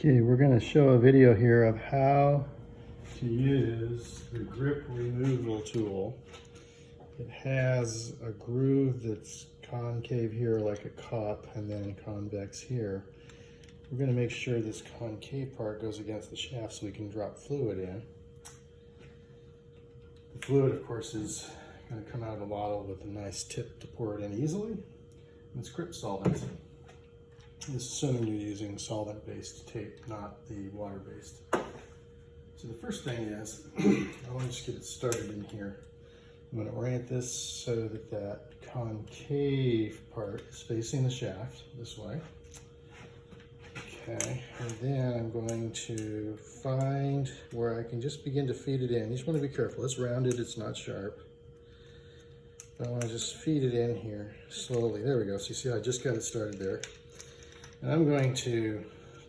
Okay, we're going to show a video here of how to use the grip removal tool. It has a groove that's concave here like a cup and then convex here. We're going to make sure this concave part goes against the shaft so we can drop fluid in. The fluid, of course, is going to come out of a bottle with a nice tip to pour it in easily. And it's grip solvent. This is assuming you're using solvent-based tape, not the water-based. So the first thing is, I want to just get it started in here. I'm going to orient this so that that concave part is facing the shaft this way. Okay, and then I'm going to find where I can just begin to feed it in. You just want to be careful. It's rounded, it's not sharp. But I want to just feed it in here slowly. There we go. So you see I just got it started there. And I'm going to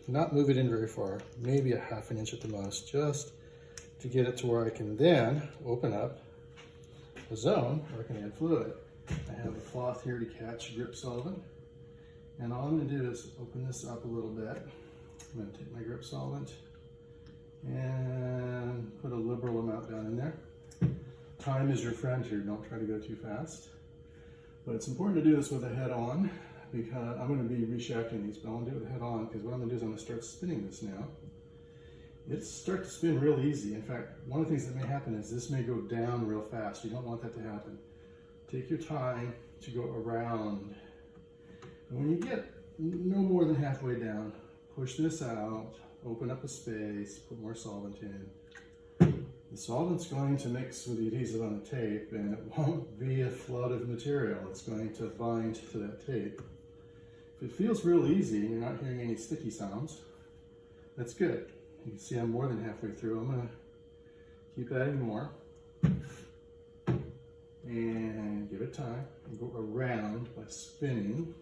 not move it in very far, maybe a ½ inch at the most, just to get it to where I can then open up a zone where I can add fluid. I have a cloth here to catch grip solvent. And all I'm going to do is open this up a little bit. I'm going to take my grip solvent and put a liberal amount down in there. Time is your friend here, don't try to go too fast. But it's important to do this with the head on, because I'm going to be reshafting these, but I want to do it with the head on, because what I'm going to do is I'm going to start spinning this now. It starts to spin real easy. In fact, one of the things that may happen is this may go down real fast. You don't want that to happen. Take your time to go around. And when you get no more than halfway down, push this out, open up a space, put more solvent in. The solvent's going to mix with the adhesive on the tape, and it won't be a flood of material. It's going to bind to that tape. If it feels real easy and you're not hearing any sticky sounds, that's good. You can see I'm more than halfway through. I'm going to keep adding more. And give it time. And go around by spinning.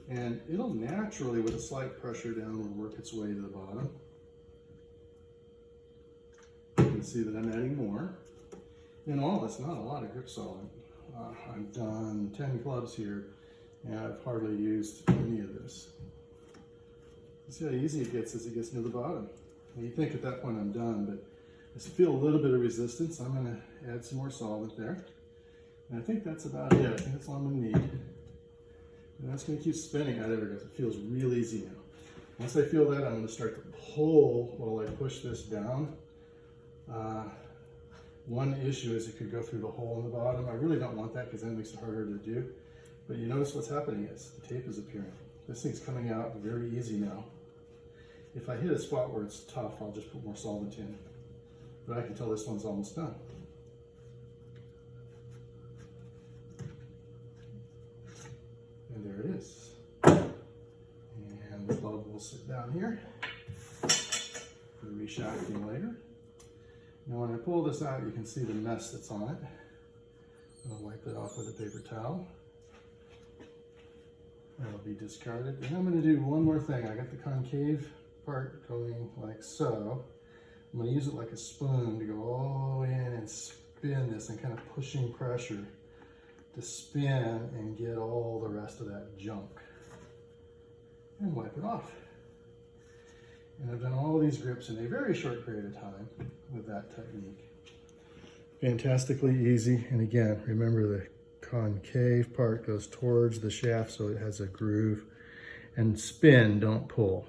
And it'll naturally, with a slight pressure down, work its way to the bottom. You can see that I'm adding more. In all, that's not a lot of grip solvent. I've done 10 clubs here, and I've hardly used any of this. You see how easy it gets as it gets near the bottom. And you think at that point I'm done, but I feel a little bit of resistance. I'm going to add some more solvent there. And I think that's about it. I think that's all I'm going to need. And that's going to keep spinning. There it goes. It feels real easy now. Once I feel that, I'm going to start to pull while I push this down. One issue is it could go through the hole in the bottom. I really don't want that because that makes it harder to do. But you notice what's happening is the tape is appearing. This thing's coming out very easy now. If I hit a spot where it's tough, I'll just put more solvent in. But I can tell this one's almost done. And there it is. And the bulb will sit down here for the reshafting later. Now when I pull this out, you can see the mess that's on it. I'll wipe it off with a paper towel. That'll be discarded. And I'm going to do one more thing. I got the concave part going like so. I'm going to use it like a spoon to go all the way in and spin this and kind of pushing pressure to spin and get all the rest of that junk. And wipe it off. And I've done all these grips in a very short period of time with that technique. Fantastically easy. And again, remember the concave part goes towards the shaft so it has a groove. And spin, don't pull.